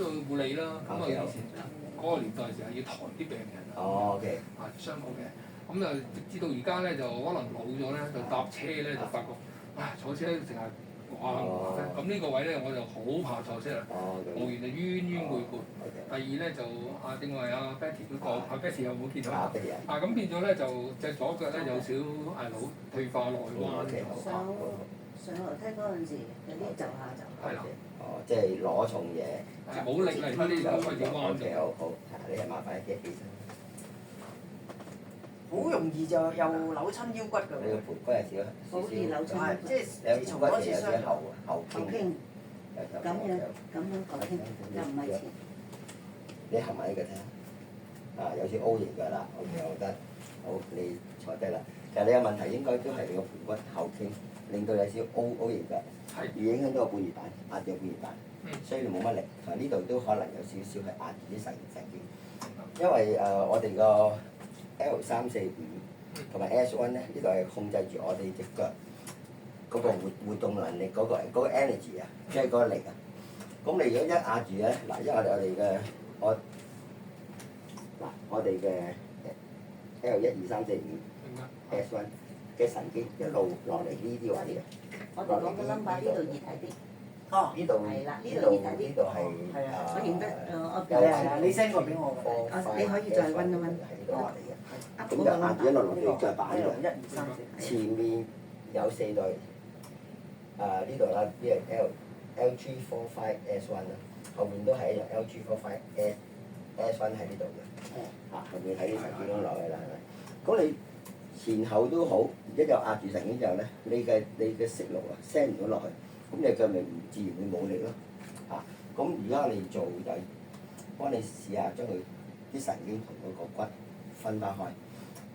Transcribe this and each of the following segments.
都護理啦。咁啊以前嗰個年代時係要抬啲病人啊。哦，OK。啊，傷口嘅。咁啊，直至到而家咧就可能老咗咧，就搭車咧就發覺，啊坐車成日哇咁呢個位咧我就好怕坐車啦。無緣就冤冤會攰。第二咧就正話阿 Betty 嗰個，阿 Betty 有冇見到？咁變咗咧就隻左腳咧有少腦退化內彎嘅。上樓梯嗰陣時有啲就下就下。係啦。即係攞重嘢。冇力啦，而家呢個開始彎咗。好，你係麻煩嘅起身。好容易就又扭親腰骨㗎喎。你個盤骨有少少。好易扭親。即係你個盤骨有少少後傾。咁樣後傾，又唔係前。你行埋呢個睇下。有少 O 型㗎啦，OK，我覺得好，你坐低啦。其實你嘅問題應該都係你個盤骨後傾，令到有少 O 型㗎，而影響到個半月板，壓住個半月板，所以你冇乜力。同埋呢度都可能有少少係壓住啲神經，因為我哋個 L345同埋 S1 咧，呢度係控制住我哋隻腳嗰個活動能力嗰個 energy 啊，即係嗰個力啊。咁你如果一壓住咧，嗱，因為我哋嘅 L12345 S1 嘅神經一路落嚟呢啲位嘅。我哋講個 number 呢度熱係啲。哦，呢度係啦，呢度熱係啲。呢度係。係啊，我認得我有啊，你 send 過俾我㗎。你可以再温一温。係呢度落嚟嘅。咁就壓住一路落嚟腳板嘅。1、2、3、4。前面有4對。呢度啦，呢係 L345 S1 啦，後面都係一樣 L345 S1 喺呢度嘅。後面睇啲神經都落嚟啦，係咪？咁你前後都好，一有壓住神經之後咧，你嘅食路啊 send 唔到落去，咁你腳咪唔自然會冇力咯。咁而家我哋做就係幫你試下將佢啲神經同嗰個骨分翻開，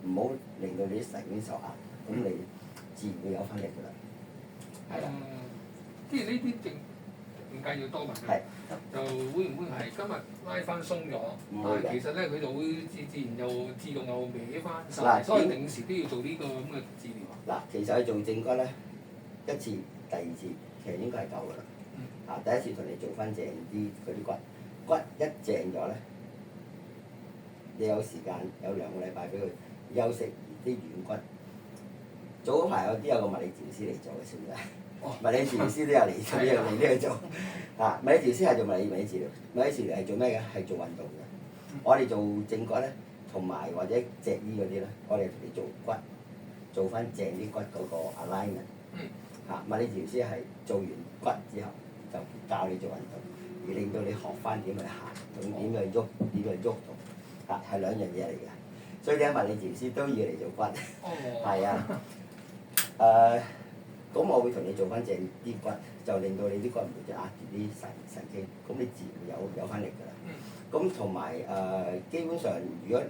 唔好令到你啲神經受壓，咁你自然會有翻力㗎啦。係啦。即係呢啲症唔計要多問嘅，就會唔會係今日拉翻鬆咗？其實咧佢就會自然又自動又歪翻晒，所以定時都要做呢個咁嘅治療。嗱，其實你做正骨咧，一次、第二次其實應該係夠㗎啦。第一次同你做翻正啲嗰啲骨一正咗咧，你有時間有2個禮拜俾佢休息啲軟骨。早排有個物理治療師嚟做嘅，算唔算？物理治療師都有嚟呢度做。物理治療師係做物理治療，物理治療係做咩嘅？係做運動嘅。我哋做正骨咧，同埋或者脊醫嗰啲咧，我哋同你做骨，做翻正啲骨嗰個 alignment。物理治療師係做完骨之後，就教你做運動，而令到你學翻點去行，點去喐，點去喐動。係2樣嘢嚟嘅。所以啲物理治療師都要嚟做骨。係啊。咁我會同你做翻正啲骨，就令到你啲骨唔會壓住啲神經，咁你自然會有翻力㗎啦。咁同埋基本上，如果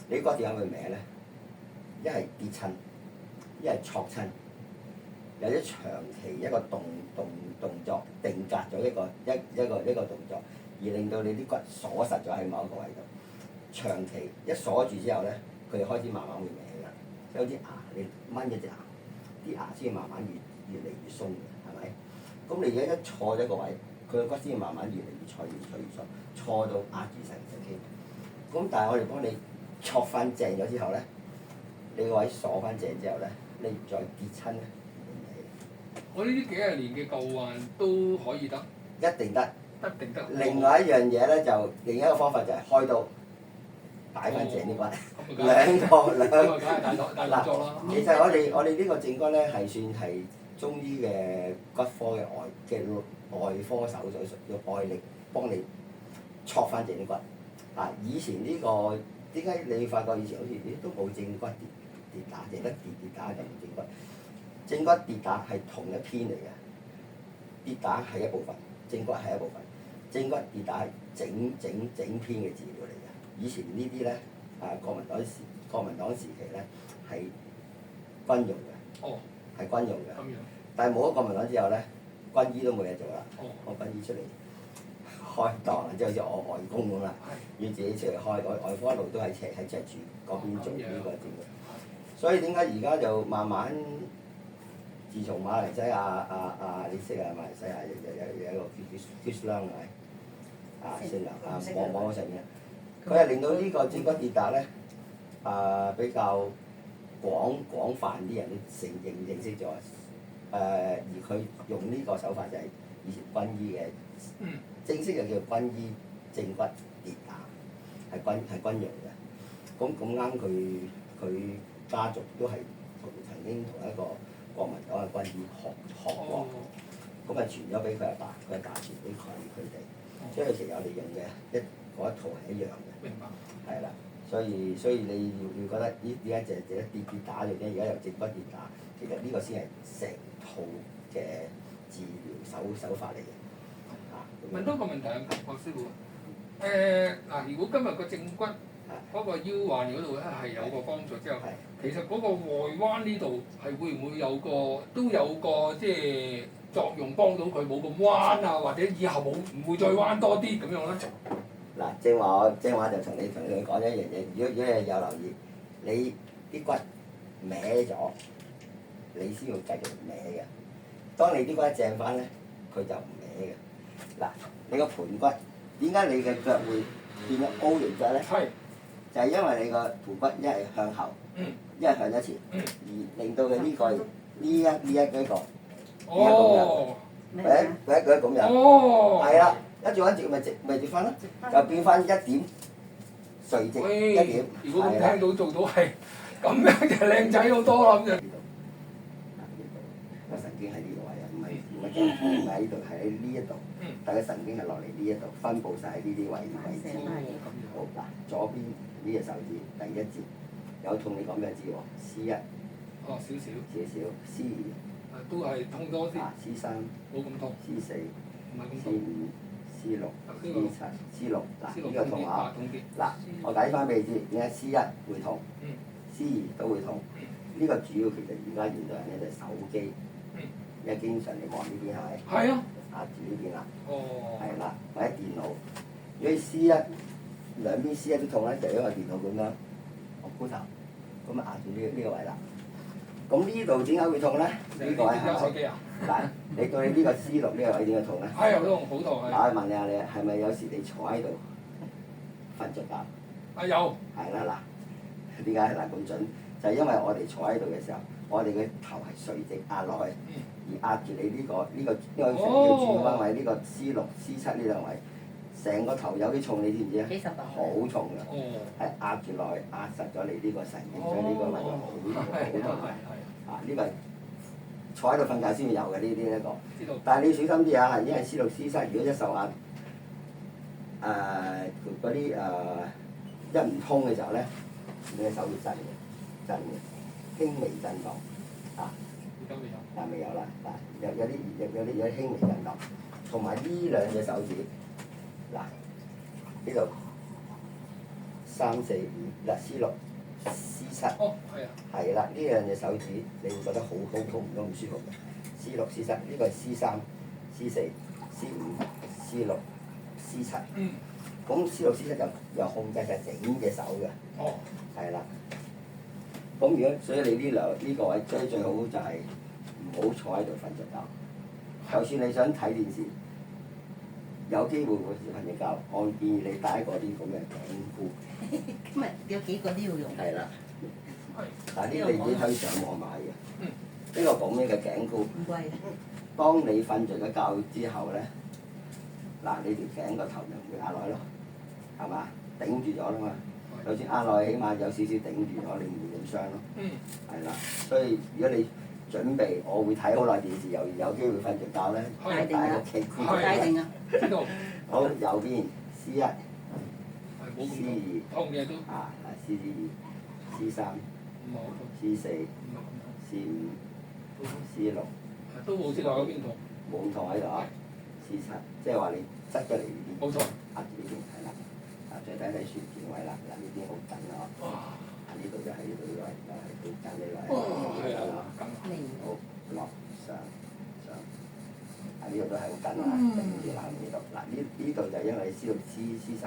你骨點解會歪咧？一係跌親，一係挫親，有啲長期一個動作定格咗一個動作，而令到你啲骨鎖實咗喺某一個位度。長期一鎖住之後咧，佢就開始慢慢會歪㗎。即係好似牙，你掹一隻牙。啲牙先慢慢越嚟越鬆嘅，係咪？咁你而家一錯咗個位，佢個骨先慢慢越嚟越錯，錯到壓住神經。咁但係我哋幫你錯翻正咗之後咧，你個位鎖翻正之後咧，你再跌親咧，我呢啲幾廿年嘅舊患都可以得。一定得。一定得。另外一樣嘢咧，就另一個方法就係開刀。擺翻正啲骨，兩個。大作啦。其實我哋呢個正骨咧係算係中醫嘅骨科嘅外科手術，用外力幫你戳翻正啲骨。以前呢個點解你發覺以前好似都冇正骨跌打，淨得跌打就冇正骨。正骨跌打係同一篇嚟嘅，跌打係一部分，正骨係一部分。正骨跌打係整篇嘅治療嚟嘅。以前呢啲咧，國民黨時期咧係軍用嘅，係軍用嘅。但係冇咗國民黨之後咧，軍醫都冇嘢做啦。我軍醫出嚟開檔，即係好似我外公咁啦，要自己出嚟開。外科一路都係喺赤柱嗰邊做呢個治療。所以點解而家就慢慢，自從馬來西亞你識馬來西亞有一個 Chris Leung 係咪？線量啊，網上面，佢係令到呢個正骨跌打咧比較廣泛啲人都認識咗，而佢用呢個手法就係以前軍醫嘅，正式就叫軍醫正骨跌打，係軍用嘅。咁啱佢家族都係曾經同一個國民黨嘅軍醫學過，咁傳咗俾佢阿爸，佢阿爸傳俾佢哋，所以其實我哋用嘅嗰一套係一樣嘅。明白。係啦，所以你要覺得呢一隻跌打咗啫，而家又正骨跌打，其實呢個先係成套嘅治療手法嚟嘅。問多個問題啊，郭師傅。如果今日個正骨嗰個腰患嗰度咧係有個幫助之後，其實嗰個外彎呢度係會唔會都有個即係作用幫到佢冇咁彎啊，或者以後唔會再彎多啲咁樣咧？嗱，正話就同你講一樣嘢，如果你有留意，你啲骨歪咗，你先要繼續歪嘅。當你啲骨正翻咧，佢就唔歪嘅。嗱，你個盤骨點解你嘅腳會變咗 O 型腳咧？係。就係因為你個盤骨一係向後，一係向咗前，而令到佢呢個呢一個佢咁樣，係啦，一做一直咪直翻咯，就變翻一點垂直一點。如果咁聽到做到係咁樣就靚仔好多啦咁就。個神經喺呢度位啊，唔係喺呢度，係喺呢一度。但係個神經係落嚟呢一度，分佈晒喺呢啲位置。好嗱，左邊呢隻手指第一節有痛，你講咩字喎？C1。少少。少少。C2。都係痛多啲。C3。冇咁痛。C4。唔係咁痛。C5、C6、C7、C6嗱，呢個痛啊！嗱，我解翻俾你知，點解 C1 會痛？C2都會痛。呢個主要其實而家現代人咧就係手機，因為經常你望呢邊係咪？係啊。壓住呢邊啦。哦。係啦，或者電腦，如果 C1兩邊 C1都痛咧，就因為電腦咁樣，我箍頭，咁啊壓住呢個位啦。咁呢度點解會痛咧？呢個位係手機啊？嗱，你對呢個 C6呢個位點解痛咧？係好痛好痛係。嗱，我問下你，係咪有時你坐喺度瞓着覺？有。係啦嗱，點解嗱咁準？就係因為我哋坐喺度嘅時候，我哋嘅頭係垂直壓落去，而壓住你呢個成條轉彎位呢個 C6、C7呢兩位，成個頭有啲重，你知唔知啊？幾十磅。好重㗎，係壓住落去，壓實咗你呢個神經，所以呢個位好痛。呢個坐喺度瞓覺先會有嘅呢啲一個。但係你要小心啲啊，因為 C6、C7如果一受壓，嗰啲一唔通嘅時候咧，你嘅手會震嘅，輕微震盪啊。但未有啦，嗱有啲輕微震盪，同埋呢兩隻手指，嗱呢度3、4、5嗱 C6、C7，係啦，呢兩隻手指你會覺得好痛唔到咁舒服嘅。C6、C7呢個係 C3、C4、C5、C6、C7。咁 C6、C7就又控制晒整隻手嘅。係啦。咁如果所以你呢個位最好就係唔好坐喺度瞓着覺。就算你想睇電視，有機會會瞓着覺，我建議你戴嗰啲咁嘅頸箍。今日有幾個都要用。係啦。嗱，呢啲你自己可以上網買嘅。呢個咁樣嘅頸箍。唔貴。當你瞓着咗覺之後咧，嗱你條頸個頭就唔會壓落去咯，係嘛？頂住咗啦嘛。就算壓落去，起碼有少少頂住咗，你唔會咁傷咯。係啦，所以如果你準備，我會睇好耐電視，有機會瞓着覺咧，戴個頸箍。戴定啊！好，右邊 C1、C2，痛嘅都。C2、C3、C4、C5、C6。都冇知道有邊痛。冇痛喺度啊！C7，即係話你側咗嚟呢邊。冇錯。壓住呢邊係啦。再睇睇旋轉位啦，嗱呢邊好緊啊！呢度就喺呢度呢位，又係好緊呢位。係啊，好落上。呢度都係好緊啊！頂住啦呢度。嗱呢度就因為 C6、C7，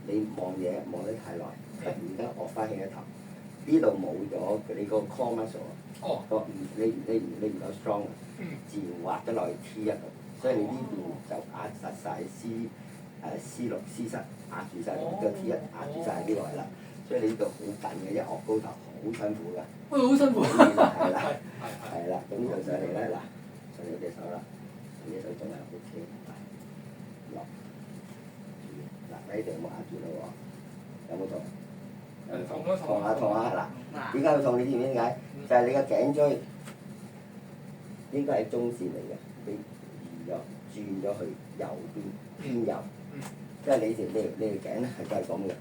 你望嘢望得太耐，突然間惡翻起個頭。呢度冇咗你個 core muscle 啊，你唔夠 strong 啊，自然滑咗落去 T 一度，所以你呢邊就壓實晒 C6、C7壓住晒，個 T1壓住晒呢個位啦。所以你呢度好緊嘅，一岳高頭好辛苦㗎。喂，好辛苦。係啦，係係啦，咁呢度上嚟咧嗱，上嚟隻手啦，呢隻手仲係 OK，落，嗱呢度有冇壓住咯喎？有冇痛？痛下痛下嗱，點解會痛？你知唔知點解？就係你個頸椎應該係中線嚟嘅，你移咗轉咗去右邊偏右，即係你條頸咧係都係咁嘅，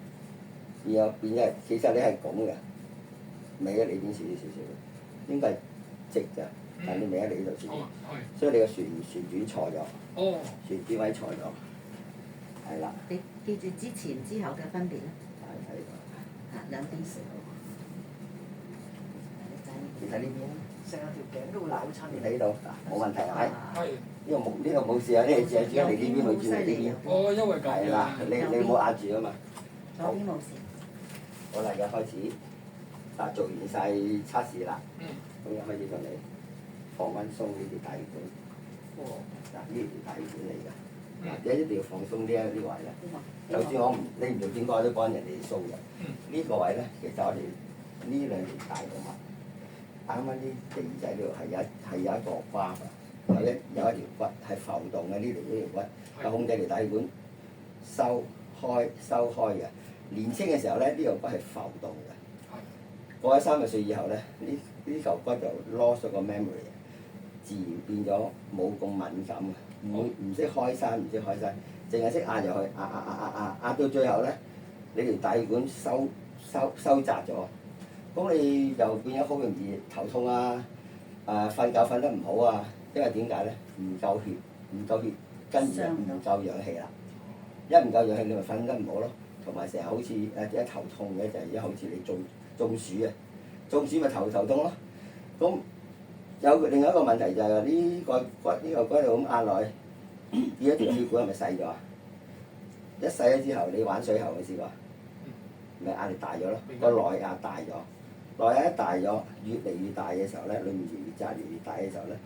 然後變咗其實你係咁嘅，歪咗你邊少少，應該係直㗎，但你歪咗你呢度少少，所以你個旋轉錯咗，旋轉位錯咗，係啦。你記住之前之後嘅分別啦。睇呢個，兩邊食。你睇呢邊啊？成日條頸都會扭親。你睇呢度嗱，冇問題係咪？係。呢度冇事啊，呢度只係主要你呢邊會轉嚟呢邊。哦，因為咁。係啦，你冇壓住啊嘛。左邊冇事。好啦，而家開始，嗱做完晒測試啦。咁而家開始同你放溫鬆呢條大血管。嗱呢條大血管嚟㗎。嗱一定要放鬆呢位啦。就算你唔做點解都幫人哋鬆嘅。呢個位咧，其實我哋呢兩條大動脈，啱啱啲地仔呢度係有一個瓜㗎，有一條骨係浮動嘅，呢條骨係控制條大血管收開嘅。年青嘅時候咧，呢條骨係浮動嘅。過咗30歲以後咧，呢嚿骨就 lost 咗個 memory， 自然變咗冇咁敏感嘅，唔識開山，唔識開山，淨係識壓入去，壓到最後咧，你條大血管收窄咗，咁你就變咗好容易頭痛啊！瞓覺瞓得唔好啊，因為點解咧？唔夠血，跟住唔夠氧氣啦。一唔夠氧氣，你咪瞓得唔好咯。同埋成日好似一頭痛嘅，就係因為好似你中暑啊，中暑咪頭痛咯。咁有另外一個問題就係呢個骨度咁壓落去，呢一條血管係咪細咗啊？一細咗之後，你玩水喉嘅試過，咪壓力大咗咯，個內壓大咗，內壓一大咗，越嚟越大嘅時候咧，裡面越窄越大嘅時候咧，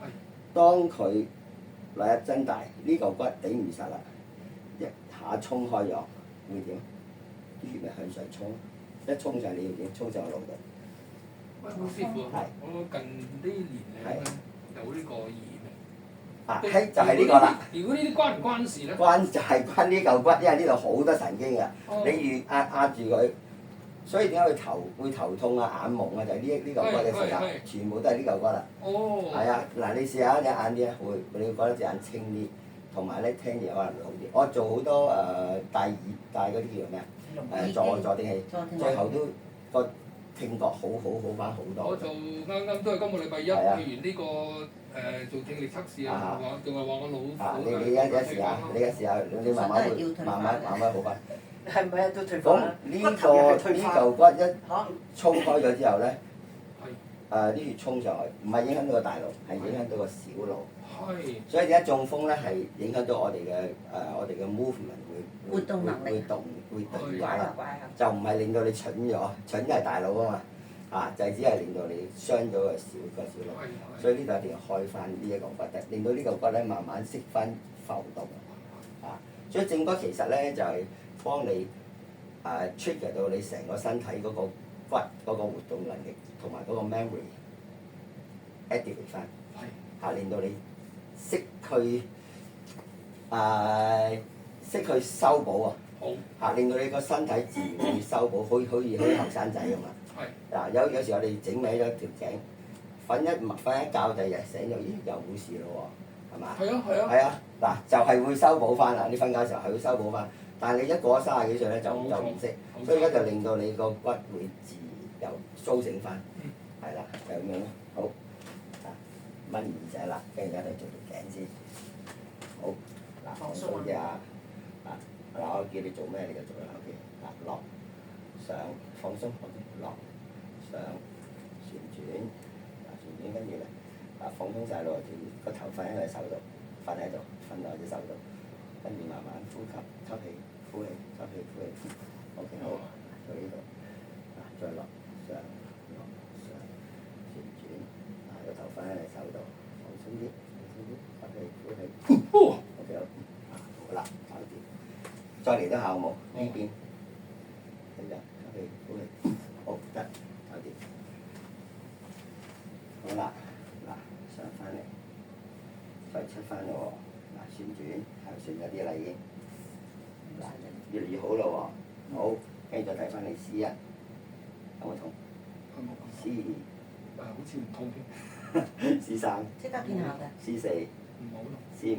當佢內壓增大，呢嚿骨頂唔實啦，一下衝開咗，會點？啲血咪向上衝，一衝上你要點？衝上個腦度。喂，老師傅，我近呢年咧有呢個異名。就係呢個啦。如果呢啲關唔關事咧？就係關呢嚿骨，因為呢度好多神經㗎。你越壓住佢，所以點解會頭痛啊、眼矇啊？就係呢嚿骨嘅時候，全部都係呢嚿骨啦。係啊，嗱你試下隻眼啲啊，你會覺得隻眼清啲，同埋咧聽嘢可能會好啲。我做好多戴嗰啲叫做咩啊？助聽器，最後都個聽覺好翻好多。我做啱都係今個禮拜一去完呢個做聽力測試啊，仲係話我腦。你而家試下，你慢慢好翻。係咪啊？都退咁呢嚿骨一衝開咗之後咧，啲血衝上去，唔係影響到個大腦，係影響到個小腦。所以點解中風咧係影響到我哋嘅 movement 活動能力會斷咗啦，就唔係令到你蠢咗，蠢係大腦啊嘛，就係只係令到你傷咗個小腦。所以呢度一定要開翻呢一嚿骨嘅，令到呢嚿骨咧慢慢識翻浮動。所以正骨其實咧就係幫你trigger 到你成個身體嗰個骨嗰個活動能力同埋嗰個 memory activate 翻，令到你識去修補啊！令到你個身體自然會修補，好似後生仔咁啊！有時我哋整歪咗條頸，瞓一覺第二日醒咗，咦又冇事咯喎，係嘛？係啊！嗱就係會修補翻啦！你瞓覺嘅時候係會修補翻，但係你一過咗30幾歲咧就唔識，所以而家就令到你個骨會自然又甦醒翻，係啦，就咁樣咯。好，掹耳仔啦，跟住而家就做條頸先。好，嗱放鬆啲啊！嗱我叫你做咩你就做啦 ，OK。嗱落上放鬆，落上旋轉，旋轉跟住咧放鬆晒咯，個頭瞓喺個手度，瞓喺度，瞓落隻手度，跟住慢慢呼吸，吸氣，呼氣，吸氣，呼氣。OK 好，到呢度，再落上，旋轉，個頭瞓喺你手度，放鬆啲，吸氣，呼氣。OK 好，好啦，搞掂。再嚟多下好冇？呢邊係啦，吸氣呼氣，好得，搞掂。好啦，嗱上翻嚟，再出翻咯喎，嗱旋轉，係旋咗啲啦已經，嗱越嚟越好咯喎，好，跟住再睇翻你 C1，有冇痛？C2，好似唔痛添。C3，即刻見效嘅。C4，唔好痛。C5，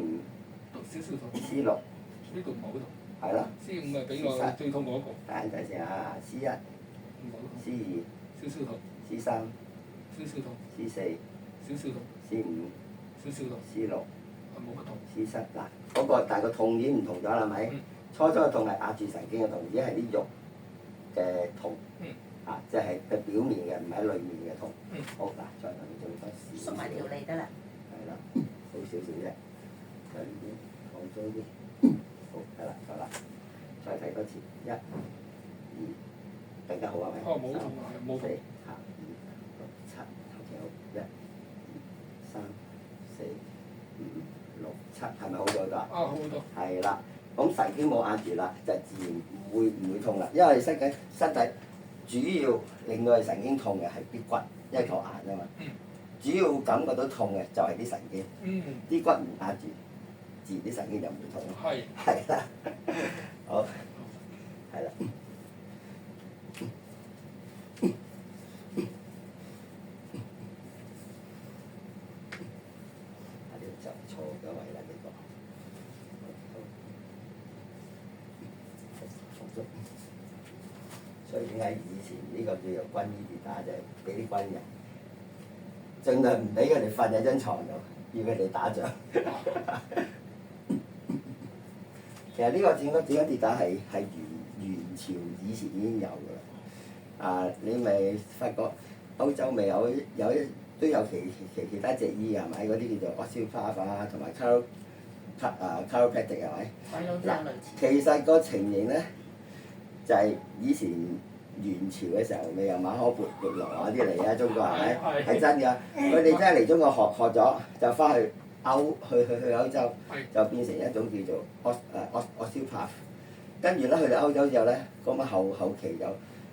少少痛。C6，呢度唔好痛。係咯。C5係比我最痛嗰個。等先啊，C1，唔好痛。C2，少少痛。C3，少少痛。C4，少少痛。C5，少少痛。C6，冇乜痛。C7嗱，嗰個但係個痛已經唔同咗啦，係咪？初初嘅痛係壓住神經嘅痛，而家係啲肉嘅痛。啊，即係佢表面嘅，唔係裡面嘅痛。好嗱，再同你做多少少。縮埋條脷得啦。係啦，好少少啫，再呢邊放鬆啲。好，係啦，夠啦。再睇多次，1、2，更加好係咪？哦，冇痛啊，冇痛。4、下2、6、7，頭先好，1、2、3、4、5、6、7，係咪好咗好多啊？啊，好多。係啦，咁神經冇壓住啦，就自然唔會痛啦，因為身體主要令到你神經痛嘅係啲骨，因為嚿牙啊嘛。主要感覺到痛嘅就係啲神經，啲骨唔壓住，自然啲神經就唔會痛咯。係。係啦，好，係啦。啊！呢就錯咗位啦，呢個。重複。所以點解以前呢個叫做軍醫跌打，就係俾啲軍人，盡量唔俾佢哋瞓喺張床度，要佢哋打仗。其實呢個點解跌打係元朝以前已經有㗎啦。啊，你咪發覺歐洲咪有都有其他隻醫係咪？嗰啲叫做 osteopath 啊，同埋 chiropractic 係咪？鬼佬都有類似。其實個情形咧，就係以前元朝嘅時候，咪有馬可孛羅嗰啲嚟啊，中國係咪？係真㗎，佢哋真係嚟中國學咗，就翻去歐洲，就變成一種叫做 osteopath。跟住咧，去到歐洲之後咧，咁啊後期有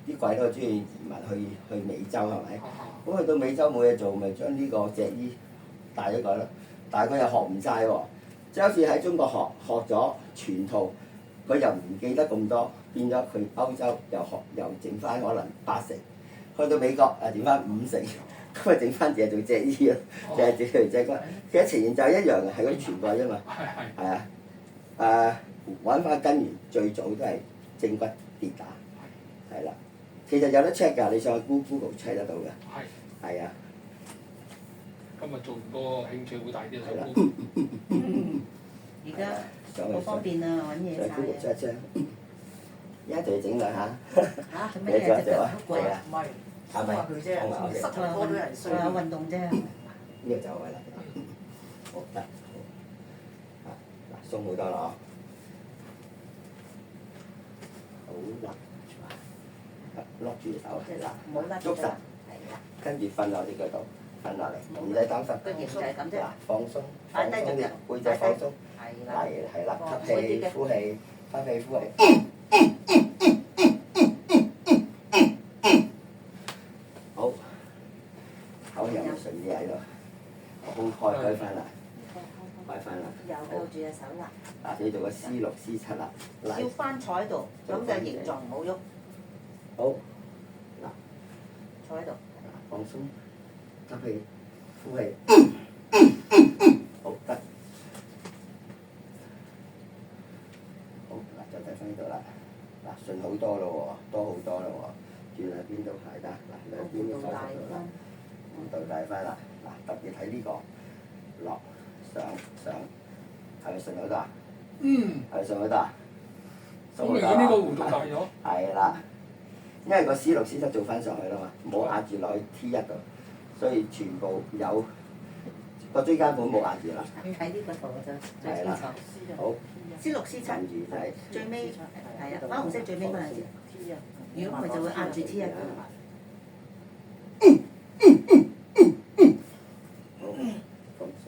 啲鬼佬中意移民去美洲係咪？咁去到美洲冇嘢做，咪將呢個脊醫帶咗佢咯。但係佢又學唔晒喎，即係好似喺中國學咗全套，佢又唔記得咁多，變咗佢歐洲又剩翻可能8成，去到美國剩翻5成，咁啊剩翻淨係做脊醫咯，淨係做脊骨。其實情形就係一樣嘅，係嗰啲傳播啫嘛。係啊，揾翻根源，最早都係正骨跌打，係啦。其實有得 check 㗎，你上去 Google check 得到嘅。係啊。今日做完個興趣會大啲啦。而家好方便啊，揾嘢上 Google check check，而家就要整兩下。嚇？做乜嘢隻腳好攰啊？唔係，鬆下佢啫，膝頭哥都係衰。運動啫。呢個就係啦。好得，好。嗱，鬆好多啦嗬。好啦，攞住手係啦，喐實，跟住瞓落呢個度，瞓落嚟，唔使擔心。個型就係咁啫。嗱，放鬆，放鬆啲，背脊放鬆，係啦，吸氣呼氣，吸氣呼氣。好，口又順啲喺度，胸開翻啦，開翻啦。又扣住隻手啦。嗱，你做個 C6、C7啦，要翻坐喺度，咁嘅形狀唔好喐。好，嗱，坐喺度。放鬆，吸氣，呼氣，好得。好，嗱，再睇翻呢度啦，嗱，順好多咯喎，多好多咯喎，轉兩邊都係得，嗱，兩邊都收實到啦，弧度大翻啦，嗱，特別睇呢個落上，係咪順好多啊？係咪順好多啊？咁明顯呢個弧度大咗。係啦。因為個 C6、C7做翻上去啦嘛，冇壓住落去 T1度，所以全部有個椎間盤冇壓住啦。睇呢個圖就最清楚。好。C6、C7。跟住就係最尾係啊，粉紅色最尾嗰陣時，如果唔係就會壓住 T1。好，放鬆。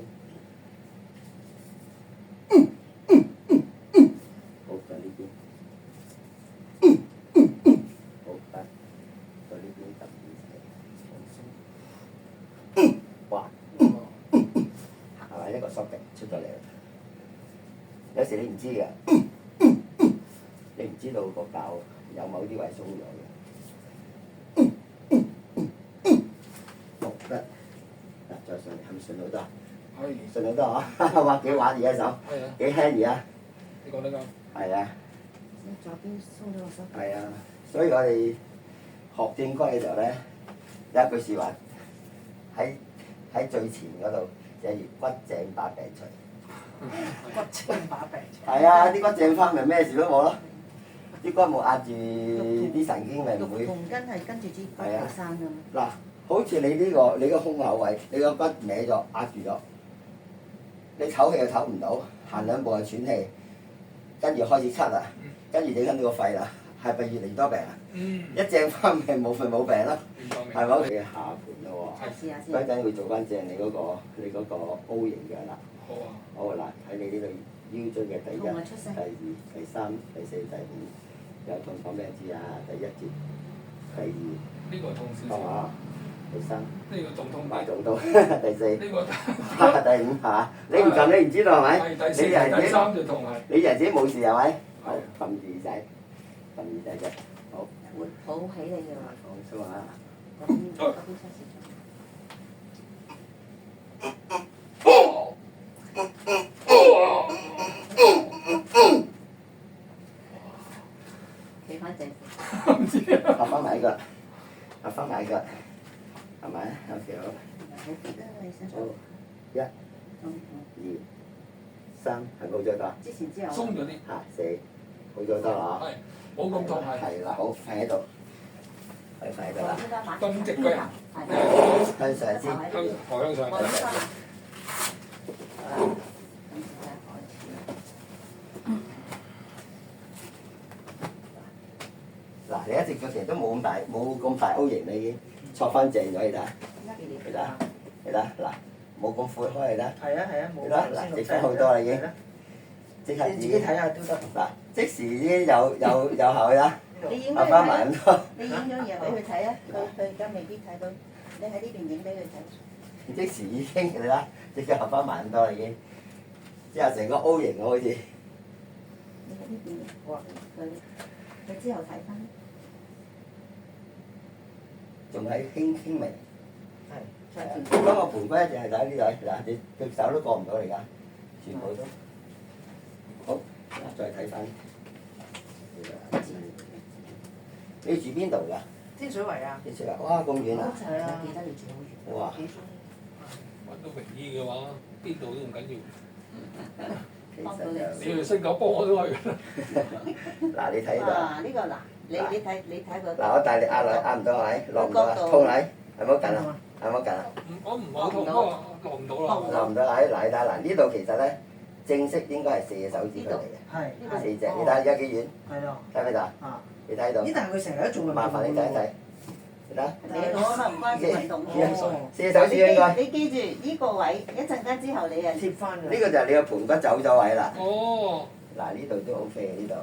好，就呢邊。有時你唔知嘅，你唔知道個教有某啲位鬆咗嘅。好得，嗱再上嚟係咪順好多？係。順好多啊！哇幾玩而家手，係啊。幾輕而啊！你講得啱。係啊。左邊鬆咗個手。係啊，所以我哋學正骨嘅時候咧，有一句説話喺最前嗰度寫住骨正把病除。骨正把病除。係啊，啲骨正翻咪咩事都冇咯。啲骨冇壓住啲神經咪唔會。肉同筋係跟住支骨嚟生㗎嘛。嗱，好似你個胸口位，你個骨歪咗壓住咗，你唞氣又唞唔到，行兩步又喘氣，跟住開始咳啦，跟住影響到個肺啦，係咪越嚟越多病啊？一正翻咪冇肺冇病咯，係咪？你下盤咯喎，試下先。嗰陣會做翻正你嗰個 O 型嘅啦。好啊。好嗱，喺你呢度腰椎嘅第一、第二、第三、第四、第五，有痛講俾人知啊！第一節、第二，呢個痛少係嘛？第三，呢個仲痛埋仲痛，第四，呢個第五嚇，你唔撳你唔知道係咪？第四、第三就痛係。你以為自己冇事係咪？好，撳住耳仔，撳耳仔啫，好。會抱起你嘅話。放鬆下。嗰邊測試。企翻正。唔知啊。合翻埋個，合翻埋個，係咪？OK 好。好啲啦，你身上。好，一、二、三，係冇咗多。之前之後。鬆咗啲。嚇，四，好咗多啦。係。冇咁痛係。係啦，好，瞓喺度，瞓喺度啦。咁直腳人。向上先。向上。嗱，你一隻腳其實都冇咁大 O 型啦，已經錯翻正咗，你睇下，你睇，你睇，嗱，冇咁闊開，你睇，係啊係啊，冇。你睇，嗱，直翻好多啦已經，即刻你自己睇下都得。嗱，即時已經有效啦，你影合翻埋咁多。你影咗嘢俾佢睇啊！佢而家未必睇到，你喺呢邊影俾佢睇。即時已經你睇，即刻合翻埋咁多啦已經，之後成個 O 型喎好似。你喺呢邊影，佢之後睇翻。仲係輕微。係。嗰個盤骨一定係喺呢度，嗱，你隻手都過唔到嚟㗎，全部都。好，嗱，再睇翻。你住邊度㗎？天水圍啊。天水圍，哇咁遠啊！係啊，記得你住好遠。哇！揾到名醫嘅話，邊度都唔緊要。其實你去新加坡我都去。嗱，你睇到。啊！呢個嗱，你睇個。嗱，我大力壓唔到係，落唔到啊，痛係，係冇緊啊，係冇緊啊。我唔好痛，不過落唔到啦。落唔到係，嗱你睇嗱呢度其實咧，正式應該係4隻手指出嚟嘅。係。 4隻，你睇下而家幾遠？係咯。睇唔睇到？啊。你睇到？咦？但係佢成日都做運動。麻煩你睇一睇，你睇。你攞啊嘛，唔關事運動嘅。 4隻手指應該。你記住呢個位，一陣間之後你啊貼翻㗎。呢個就係你個盤骨走咗位啦。哦。嗱呢度都 OK 嘅呢度。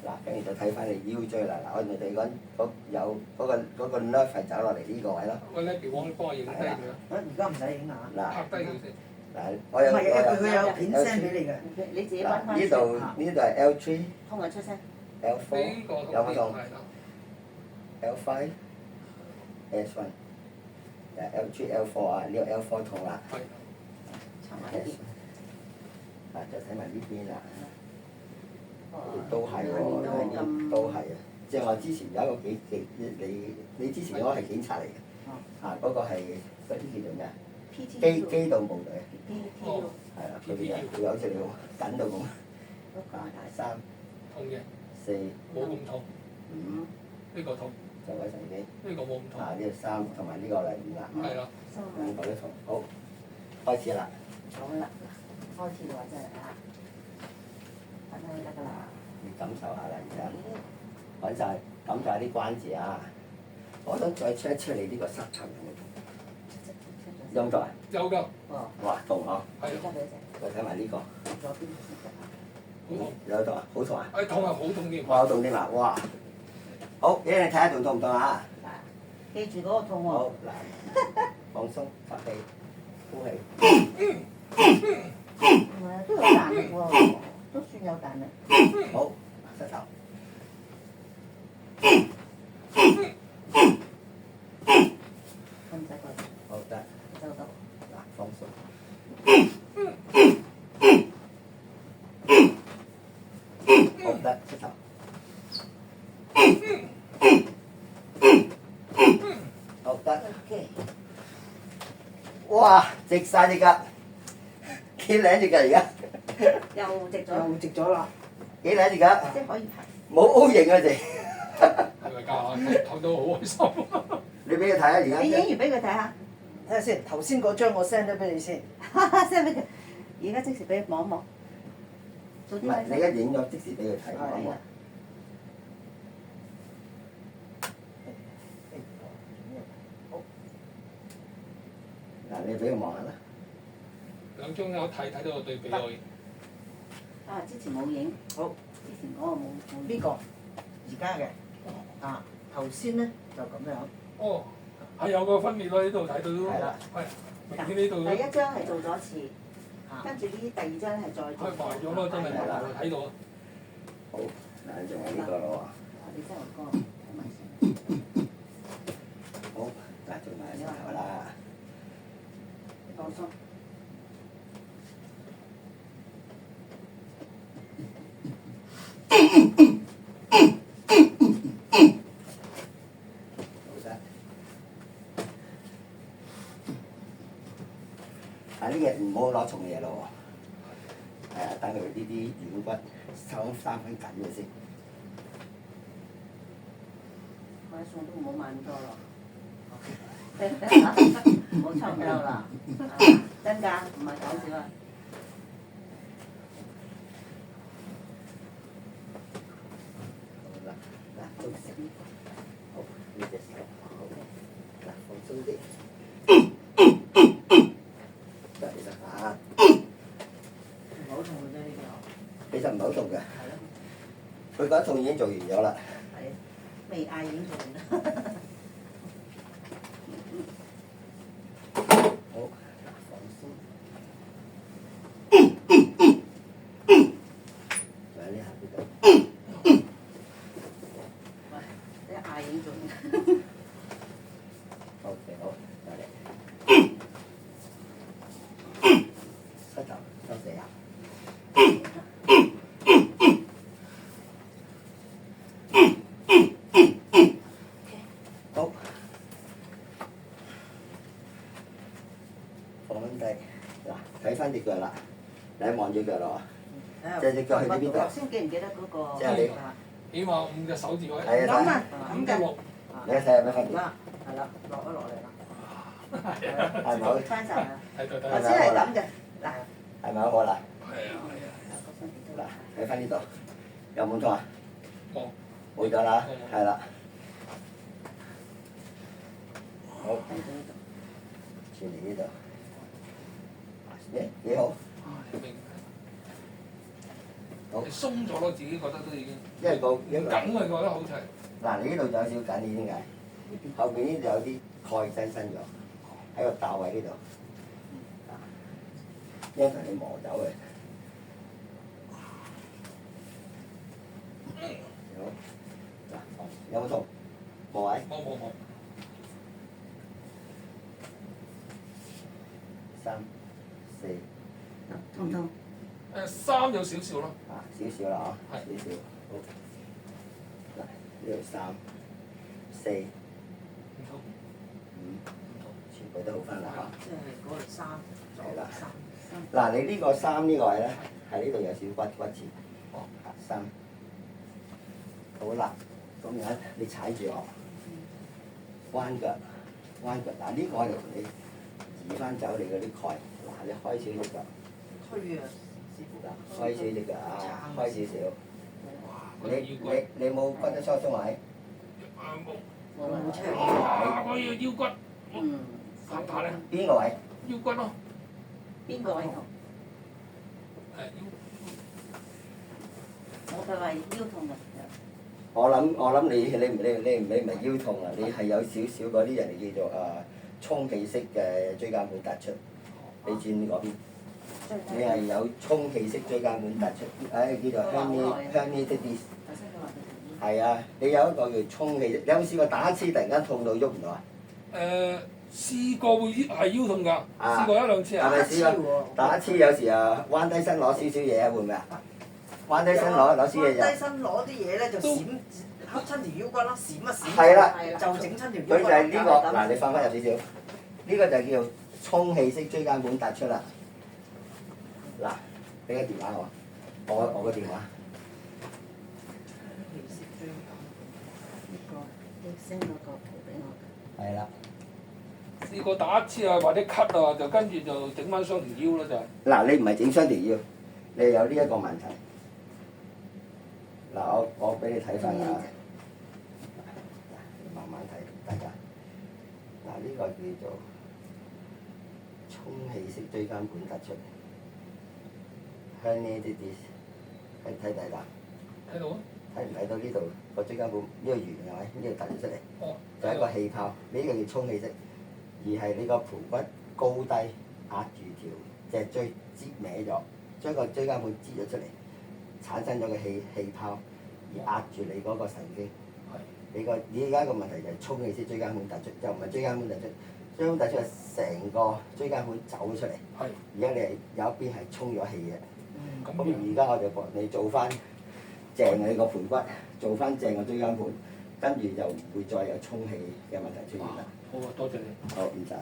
嗱，跟住就睇翻你腰椎啦。嗱，我哋講有嗰個 nerve 係走落嚟呢個位咯。喂，你幫我影低佢啊！而家唔使影啊。嗱，拍低佢先。嗱，我有唔係佢有片 send 俾你嘅。你自己揾嗱，翻。呢度係 L3、通啊出聲。L4，呢個有冇痛係啦。 ？L5、S1，L3、L4啊，呢個 L4 痛啦。係。插埋呢邊。嗱，再睇埋呢邊啦。哦都係喎，都係啊！即係我之前有一個你之前嗰個係警察嚟嘅，嗰個係嗰啲叫做咩啊？機動部隊。哦。係啦，佢好似你咁緊到咁。3、痛嘅。 4、冇咁痛。 5，呢個痛。就位神經。呢個冇咁痛。呢個3同埋呢個係5啦。係啦。兩個都痛。好，開始啦。好啦，開始啦真係啊！瞓低得㗎啦。你感受下啦，而家揾晒感受下啲關節啊！我想再 check 一 check 你呢個膝頭有冇痛？有冇痛啊？有㗎。哦。哇，痛啊！係啊。再睇埋呢個。左邊先得啊。好痛。有痛啊？好痛啊？誒痛啊！好痛添。哇！好痛添啊！哇！好，你睇下仲痛唔痛啊？記住嗰個痛喎。好嗱，放鬆，吸氣，呼氣。都有彈力喎。都算有彈啦。好，膝頭。唔使過，好得，收到。嗱放鬆。好得，膝頭。好得。OK。哇！直曬隻腳，幾靚隻腳而家？又直咗，又直咗啦。幾靚隻腳？即係可以排。冇 O 型啊！哋，係咪㗎？睇到好開心。你俾佢睇下而家。你影完俾佢睇下睇下先，頭先嗰張我 send 咗俾你先。 ，send 俾佢。而家即時俾佢望一望。早啲唔係，你而家影咗即時俾佢睇望一望。嗱，你俾佢望下啦。兩張有睇到個對比我。啊！之前冇影。好，之前嗰個冇。呢個而家嘅，啊頭先咧就咁樣。哦，係有個分別咯，呢度睇到。係啦。係。明顯呢度。第一張係做咗一次，跟住呢第二張係再做。開埋咗咯，真係係啦睇到。好，嗱，仲有呢個咯你真係哥，睇埋先。喎。好，嗱，做埋膝頭啦。放鬆。好得。啊！呢日唔好攞重嘢咯喎。係啊，等佢呢啲軟骨收三分緊咗先。買餸都唔好買咁多咯。唔好抽夠啦，真㗎，唔係講笑啊！好啦，嗱，都食。好，呢隻手好。嗱，放鬆啲。得其實啊，唔好痛嘅啫，呢其實唔係好痛嘅，個。係咯。佢嗰一痛已經做完咗啦。係。未嗌已經做完啦。好，嗱，放鬆。喺呢下邊度。一嗌已經做完。OK，好，再嚟。膝頭收死啊！好，放低。嗱，睇翻隻腳啦，你望住腳啦喎，即係隻腳去呢邊度？頭先記唔記得嗰個？即係你起碼5隻手指位。係啊咁啊，咁嘅。 6。你睇下有咩分別？係啦，落咗落嚟啦。係咪好？翻晒啦。睇到頭先係咁嘅，嗱。係咪好好啦？係啊係啊。嗱，睇翻呢度，有冇痛啊？冇。冇咗啦，係啦。好，轉嚟呢度。幾好。明。好你鬆咗咯，自己覺得都已經。因為個緊啊，覺得好似係。嗱，你呢度就有少少緊，你點解？後邊呢度有啲鈣質伸咗喺個竇位呢度，因為你磨走嘅。好，嗱，有冇痛？冇位？冇。 3、4，痛唔痛？ 3有少少咯。啊，少少啦係少少。好。嗱，呢度3、4、唔痛。 5，全部都好翻啦嚇。即係嗰個衫，係啦衫。嗱，你呢個3呢個位咧，喺呢度有少少骨刺。哦。 3。好啦，咁樣你踩住我，彎腳，嗱呢個我就同你移翻走你嗰啲鈣。嗱，你開少隻腳，推啊，師傅。嗱，開少隻腳啊，開少少。哇！你冇骨質疏鬆位？冇冇出嚟。我要腰骨。嗯。打打咧。邊個位？腰骨咯。邊個位痛？係腰。我就話腰痛嘅。我諗你唔係腰痛啊，你係有少少嗰啲人哋叫做充氣式嘅椎間盤突出，你轉嗰邊。你係有充氣式椎間盤突出，叫做 herniated disc。係啊，你有一個叫充氣式，你有冇試過打一次突然間痛到喐唔到啊？試過會係腰痛㗎，試過一兩次啊。係咪試過？打一次有時啊，彎低身攞少少嘢啊，會唔會啊？彎低身攞少少嘢就。彎低身攞啲嘢咧就閃黑親條腰骨咯，閃一閃。係啦，就整親條腰骨。佢就係呢個嗱，你放翻入少少，呢個就叫做充氣式椎間盤突出啦。嗱，俾個電話我個電話。升咗個圖俾我。係啦。試過打一次啊，或者咳啊，就跟住就整翻雙條腰啦就。嗱，你唔係整雙條腰，你有呢一個問題。嗱，我俾你睇翻啊，慢慢睇大家。嗱，呢個叫做充氣式椎間盤突出。herniated disc，睇大家。睇到啊！睇唔睇到呢度個椎間盤呢個圓係咪？呢度突咗出嚟，哦，就係一個氣泡。呢個叫充氣式，而係你個盤骨高低壓住條脊椎擠歪咗，將個椎間盤擠咗出嚟，產生咗個氣泡，而壓住你嗰個神經。你而家個問題就係充氣式椎間盤突出，就唔係椎間盤突出。椎間盤突出係成個椎間盤走咗出嚟。係。而家你係有一邊係充咗氣嘅。咁而家我就幫你做翻正你個盤骨，做翻正個椎間盤，跟住就唔會再有充氣嘅問題出現啦。好啊，多謝你。好，唔使。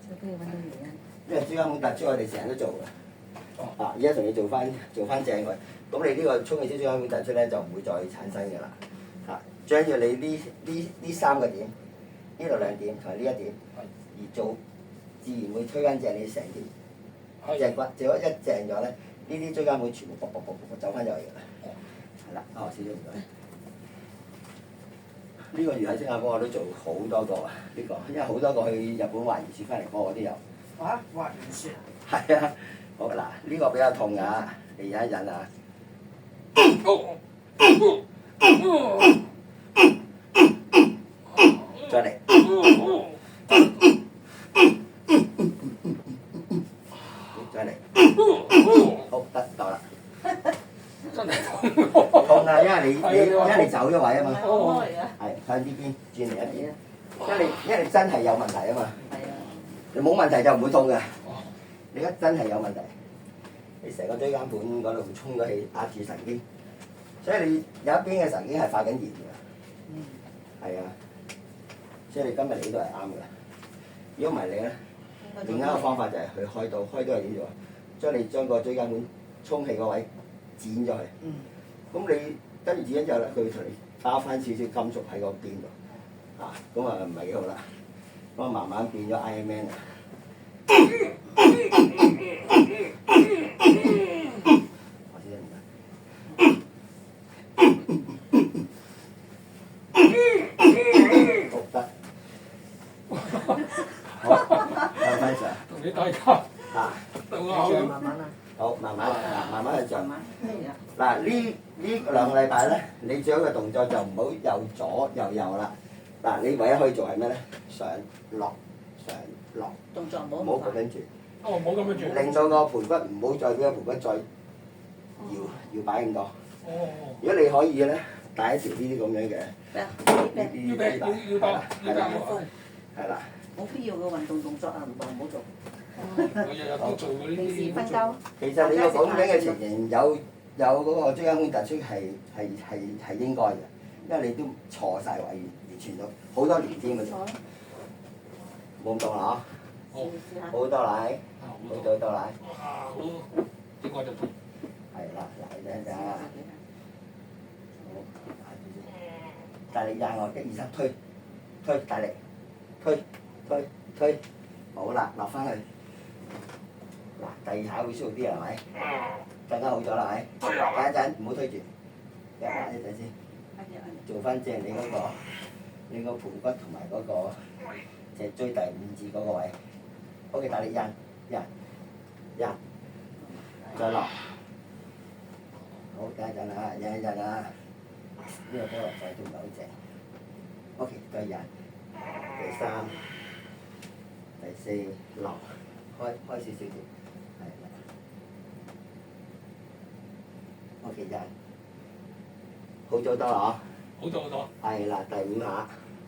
最緊要揾到原因。因為椎間盤突出我哋成日都做嘅。而家同你做翻正佢，咁你呢個充氣式椎間盤突出咧就唔會再產生嘅啦。將要你呢三個點，呢度兩點同埋呢一點，而做自然會推翻正你成條。正骨，只要一正咗咧，呢啲椎間盤全部卜走翻入嚟㗎啦。係啦，少少唔該。呢個月喺新加坡我都做好多個啊，呢個因為好多個去日本滑完雪翻嚟過我都有。滑完雪。係啊，好嗱，呢個比較痛㗎，你忍一忍啊。再嚟。再嚟，好得到啦。真係痛啊！因為你走咗位啊嘛。哦。係向呢邊轉嚟一邊，因為你真係有問題啊嘛。係啊。你冇問題就唔會痛嘅。你而家真係有問題，你成個椎間盤嗰度充咗氣，壓住神經，所以你有一邊嘅神經係發緊炎㗎。係啊，所以你今日嚟呢度係啱㗎。如果唔係你咧？另一個方法就係去開刀，開刀係點做啊？將個椎間盤充氣個位剪咗佢。咁你跟住剪咗之後咧，佢會同你加翻少少金屬喺個邊度。咁啊唔係幾好啦。咁啊慢慢變咗 Iron Man 啊！我知唔得。好得。好，翻上。同你大家。慢慢啊。好，慢慢去做。慢慢。嗱，呢兩個禮拜咧，你做一個動作就唔好又左又右啦。嗱，你唯一可以做係咩咧？上落上落。動作唔好咁樣住。哦，冇咁樣住。令到個盤骨唔好再俾個盤骨再搖擺咁多。哦。如果你可以嘅咧，帶一條呢啲咁樣嘅。咩啊？要帶。係啦。冇必要嘅運動作啊，唔好做。我日日都做嗰啲。平時瞓覺。其實你個咁樣嘅情形有嗰個椎間盤突出係應該嘅，因為你都錯晒位，完全都好多年添嘅。冇咁多啦好多奶，好多奶。好，應該就痛。係啦，嚟睇下。好，大力壓我，1、2、3，推，大力，推，好啦，落翻去。嗱，第二下會舒服啲係咪？更加好咗啦，係咪？等一陣，唔好推住，一陣先。做翻正你個盤骨同埋嗰個脊椎第5節嗰個位。OK，大力印，再落。好，等一陣啊，印啊。呢個波落仔都唔係好正。OK，再印。第3、第4落。少少啲，係啦。OK 就係好咗多啦好咗好多。嗬。係啦，第5下，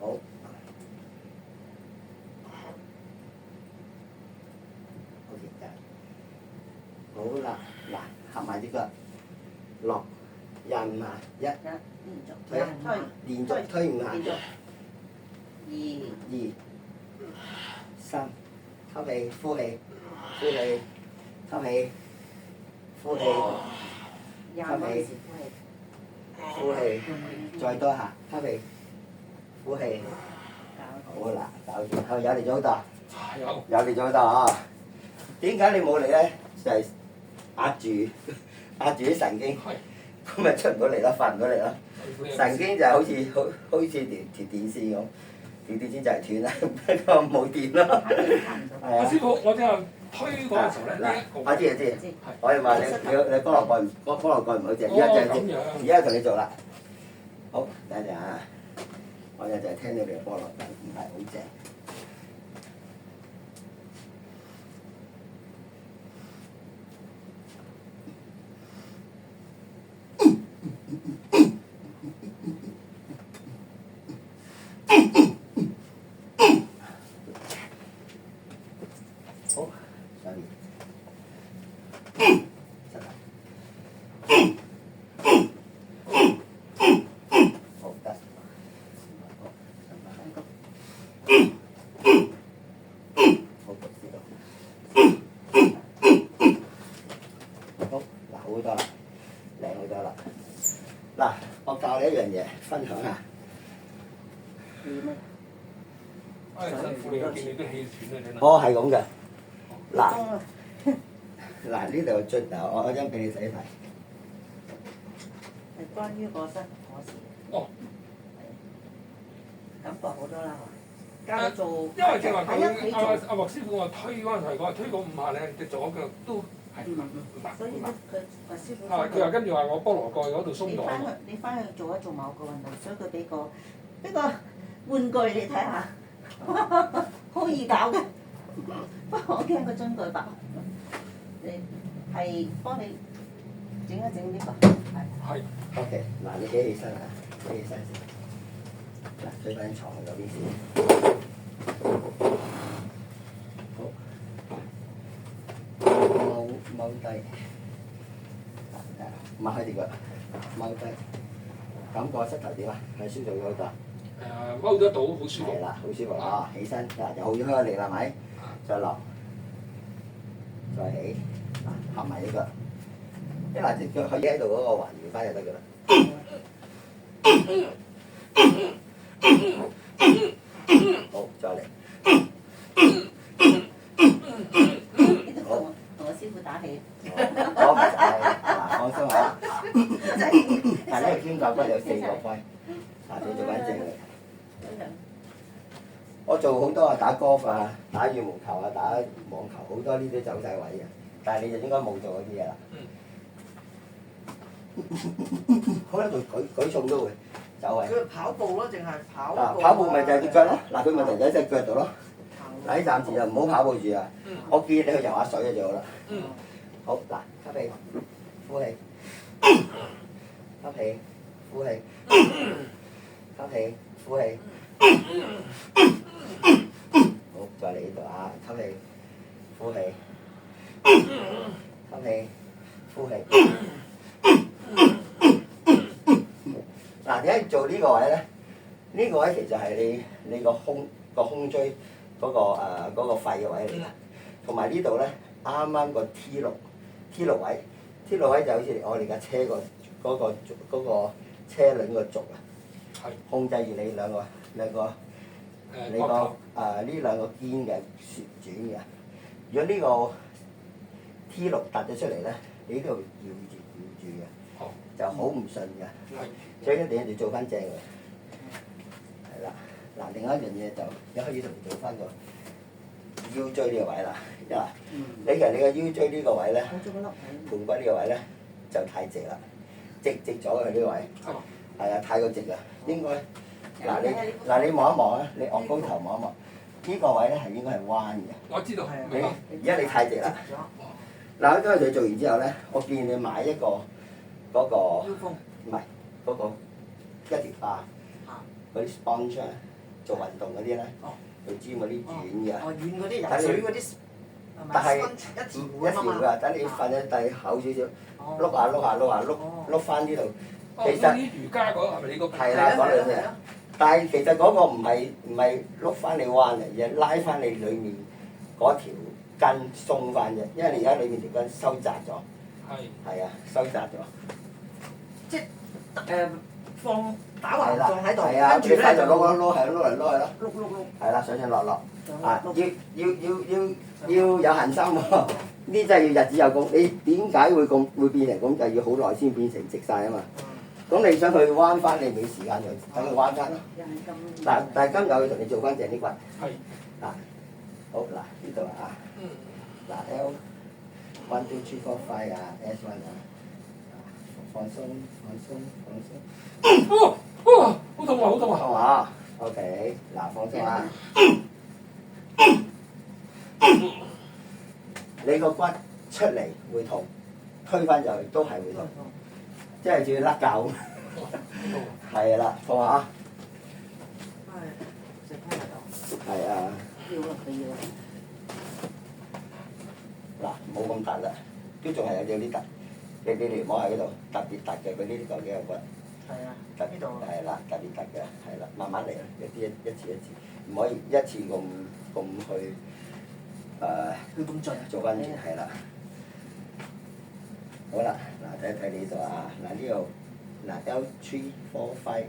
好。OK 就係好啦，嗱，合埋啲腳，落25下，連續推5下。2、3，吸氣，呼氣，呼氣，吸氣，呼氣，吸氣，呼氣，再多下，吸氣，呼氣，好啦，搞掂，係咪有力咗好多？有力咗好多啊！點解你冇力咧？就係壓住啲神經，咁咪出唔到嚟咯，發唔到嚟咯。神經就係好似條電線咁。條電線就係斷啦，不過冇電咯。阿師傅，我即係推嗰陣時候咧，我知，我係話你菠蘿蓋唔好正，而家同你做啦。好，等陣啊，我就係聽到你嘅菠蘿蓋唔係好正。好，上面，出嚟，好得，好，知道，好，嗱，好多啦，靚好多啦。嗱，我教你一樣嘢，分享下。唉，辛苦你，見你都氣喘啊！哦，係咁嘅。嗱，呢度進我將俾你睇睇。係關於個膝我事。哦。感覺好多啦，教佢做。因為正話佢阿莫師傅話推嗰陣時，我推嗰5下咧，隻左腳都係所以咧，佢話師傅。佢話跟住話我菠蘿蓋嗰度鬆咗。你翻去做一做某個運動，所以佢俾個玩具你睇下，好易搞嘅。不過我驚個樽蓋白。你係幫你整一整呢個。係。OK，嗱，你企起身啊，企起身先。嗱，推翻床嗰邊先。好。踎低。擘開條腳，踎低。感覺膝頭點啊？係舒服咗好多。踎得到，好舒服。係啦，好舒服啊！起身，嗱，又好咗力啦，係咪？再落，再起，嗱，合埋呢腳。一嗱隻腳可以喺度嗰個環繞翻就得㗎啦。好，再嚟。好，同我師傅打氣。好，嗱，放鬆下。但係呢個肩胛骨有4個龜，嗱，你做翻正嚟。我做好多啊，打 golf 啊，打羽毛球啊，打網球，好多呢啲走晒位嘅，但係你就應該冇做嗰啲嘢啦。好啦，舉重都會走位。佢跑步咯，淨係跑步。跑步咪就係隻腳咯，嗱，佢咪就喺隻腳度咯。嗱，呢暫時就唔好跑步住啊！我建議你去游下水就好啦。好，嗱，吸氣，呼氣，吸氣，呼氣，吸氣，呼氣。好，再嚟呢度啊！吸氣，呼氣，吸氣，呼氣。嗱，點解做呢個位咧？呢個位其實係你個胸椎嗰個肺嘅位嚟嘅，同埋呢度咧啱啱個 T 六位，T 六位就好似我哋架車嗰個車輪個軸啊，控制住你兩個你個呢兩個肩嘅旋轉嘅。如果呢個 T 六突咗出嚟咧，你呢度搖住嘅，就好唔順嘅。所以一定要做翻正佢。係啦，嗱，另外一樣嘢就你可以同你做翻個腰椎呢個位啦。嗱，你其實你個腰椎呢個位咧，盤骨呢個位咧就太直啦，直咗佢呢個位。係啊，太過直啦，應該。嗱你望一望啊，你昂高頭望一望，呢個位咧係應該係彎嘅。我知道，係啊你明白。而家你太直啦。咗嗱，今日佢做完之後咧，我建議你買一個嗰個腰風唔係嗰個一條巴嗰啲 sponge 啊，做運動嗰啲咧，哦去尖嗰啲軟嘅。哦，軟嗰啲游水嗰啲係但係咪？一條一條㗎，等你瞓喺地厚少少，碌下碌下碌下碌碌翻呢度。哦，其實嗰啲瑜伽嗰個係咪你個？係啦，講兩隻。但係其實嗰個唔係碌翻你彎嚟，而係拉翻你裡面嗰條筋鬆翻啫，因為你而家裡面條筋收窄咗。係。係啊，收窄咗。即係放打橫係啦，放喺度，係啊，跟住咧就碌係碌嚟碌去咯。碌碌碌。係啦，上上落落。啊，碌要有恒心喎。呢真係要日子有功。你點解會變成咁？就要好耐先變成直晒啊嘛。咁你想佢彎翻，你冇時間就等佢彎翻咯。又係咁。嗱，但係今日要同你做翻正啲骨。係。嗱，好嗱，呢度啊。嗯。嗱 L 1 2 3 4 5啊 S 1啊，放鬆放鬆放鬆。哇哇！好痛啊！好痛啊！痛啊！OK，嗱放鬆啊。你個骨出嚟會痛，推翻入去都係會痛，即係似甩臼。係啦，放下啊。係，食翻喺度。係啊。要啊，佢要啊。嗱，冇咁突啦，都仲係有啲突。你摸下嗰度，特別突嘅，佢呢啲嚿幾有骨。係啊，特呢度係啦，特別突嘅，係啦，慢慢嚟啦，一次，唔可以一次咁去佢咁盡。做翻轉係啦。好啦，嗱睇一睇呢度啊，嗱呢度嗱 L345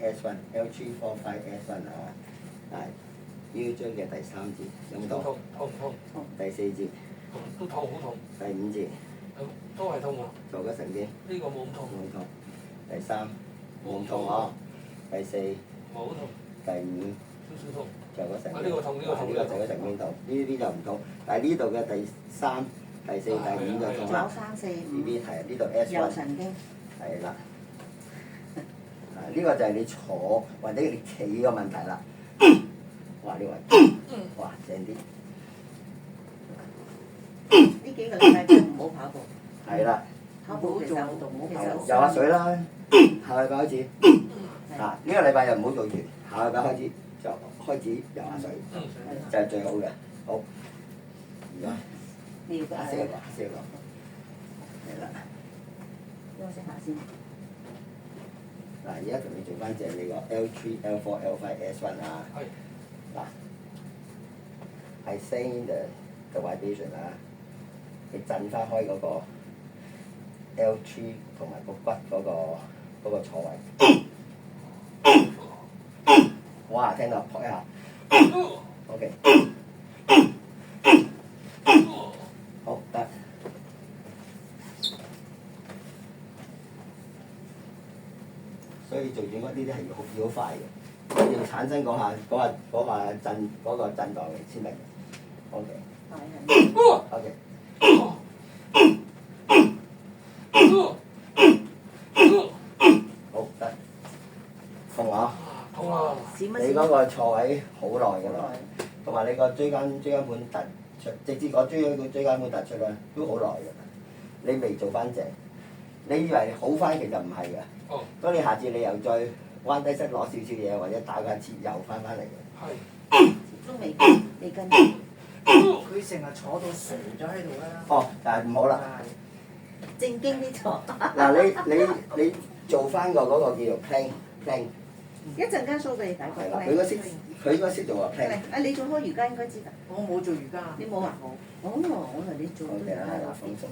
S1 啊，嗱腰椎嘅第3節有冇痛？痛痛痛。第4節。都痛好痛。第5節。都係痛喎。做咗成邊？呢個冇咁痛。冇痛。第3冇痛啊。第4冇痛。第5少少痛。做咗成邊？呢個痛，呢個痛。呢個做咗成邊度？呢啲就唔痛，但係呢度嘅第3、第4、第5就痛仲有啦。3、4、呢邊係呢度 5。 S1 有神經。係啦。呢個就係你坐或者你企嘅問題啦。哇！呢位，哇正啲。呢幾個禮拜真係唔好跑步。係啦。跑步其實唔好其實游下水啦。下禮拜開始。嗱，呢個禮拜又唔好做完，下禮拜開始就開始游下水，就係最好嘅。好，唔該。呢個下先個，下先個。係啦。休息下先。嗱，而家同你做翻正你個 L3、L4、L5、S1 啊。係。嗱，係 send the vibration 啊，你震翻開嗰個 L3 同埋個骨嗰個錯位。哇！聽到撲一下。OK。好得。所以做轉骨呢啲係要好快嘅，要產生嗰下震盪嚟先得嘅。OK。OK。好得。痛啊！痛啊！你嗰個錯位好耐㗎啦，同埋你個椎間盤突出，直至個椎間盤突出咧，都好耐㗎啦。你未做翻正，你以為好翻，其實唔係㗎。哦。當你下次你又再彎低身攞少少嘢，或者打個折又翻嚟嘅。係。都未跟。佢成日坐到垂咗喺度啦。哦，但係唔好啦。正經啲坐。嗱，你做翻個嗰個叫做 plank。一陣間 show 俾你睇個 plank。佢應該識做啊 plank。啊，你做開瑜伽應該知㗎。我冇做瑜伽。你冇啊？冇。哦，我話你做瑜伽。係啦，放鬆。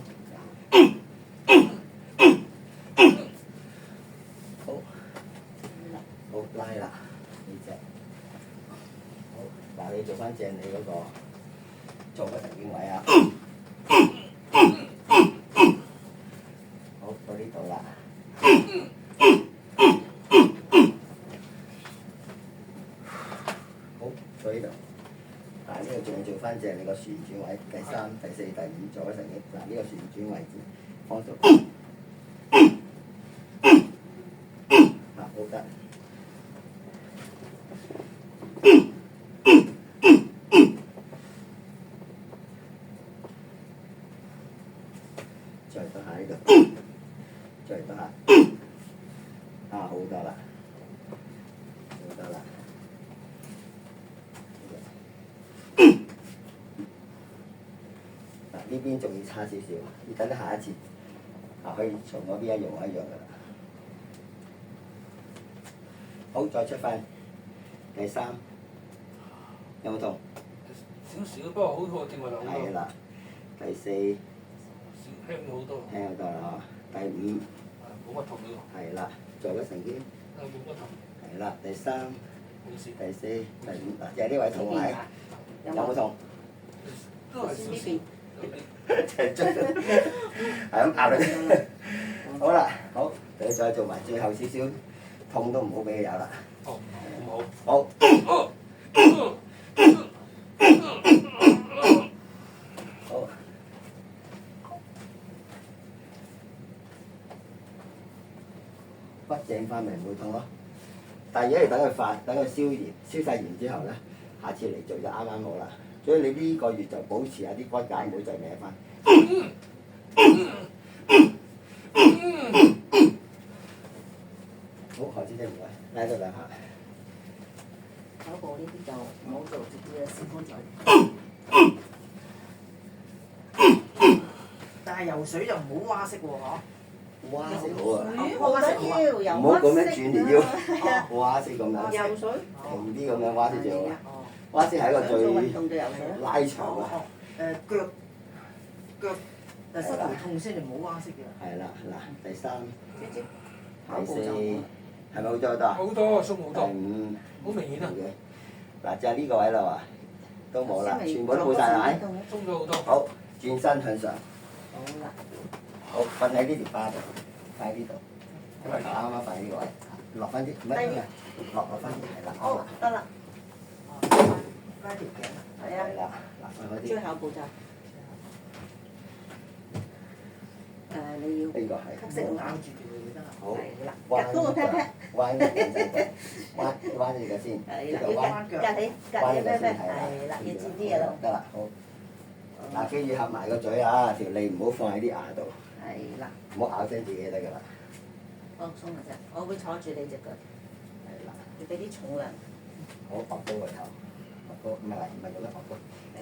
好。好拉啦，呢隻。好，嗱你做翻正你嗰個做個神經位啊。好，到呢度啦。好，到呢度。嗱，呢個仲要做翻正你個旋轉位，第3、第4、第5做咗神經。嗱，呢個旋轉位置放到。嗱，好得。度，再嚟多下，好多啦，好多啦。嗱呢邊仲要差少少，要等下一節，可以從嗰邊一樣噶啦。好，再出翻第三，有冇痛？少少，不過好過正話兩個。係啦，第四，輕好多。輕好多啦嗬。第五，冇乜痛嘅係啦，做咗成啲。冇乜痛。係啦，第三、冇事。第四、第五，就係呢位痛位，有冇痛？都係少少。係咁壓力。好啦，好，你再做埋最後少少，痛都唔好俾佢有啦。哦，好。好。好。骨正翻咪唔會痛咯。但係如果你等佢發，等佢消晒炎之後咧，下次嚟做就啱啱好啦。所以你呢個月就保持下啲骨架，唔好再歪翻。好，何師姐唔該，拉多兩下。跑步呢啲就唔好做，直接先搬仔。但係游水就唔好蛙式喎，嗬。蛙式好啊！好緊要，唔好咁樣轉條腰，係蛙式咁樣，游水。平啲咁樣蛙式最好啊！哦。蛙式係一個最做運動就游水。拉長啊！腳膝頭痛先，你唔好蛙式嘅。係啦，嗱，第三、跑步第四，就唔係咪好咗好多啊？好多，鬆好第多，五，好明顯啊！嗱，就係呢個位啦喎，都冇啦，全部都冇晒係咪？鬆咗好多。好，轉身向上，好啦，好，瞓喺呢條巴度，喺呢度，啱啱瞓喺呢個位，落翻啲，唔係落翻啲，係啦，好得啦，拉條頸。係啊，係啦，嗱，瞓嗰啲，最後步驟。你要呢個係。黑色咬住佢就得啦。好，係啦，彎夾高個 pat pat。彎緊隻腳，彎住個先，係啦，呢度彎，要夾起彎住個 pat 先 pat，係啦，係啦，要尖啲嘅咯。得啦，好。嗱，記住合埋個嘴啊，條脷唔好放喺啲牙度，係啦，唔好咬親自己就得㗎啦。放鬆嘅啫，我會坐住你隻腳，係啦，要俾啲重量。好，臥高個頭，臥高，唔係咁樣臥高，係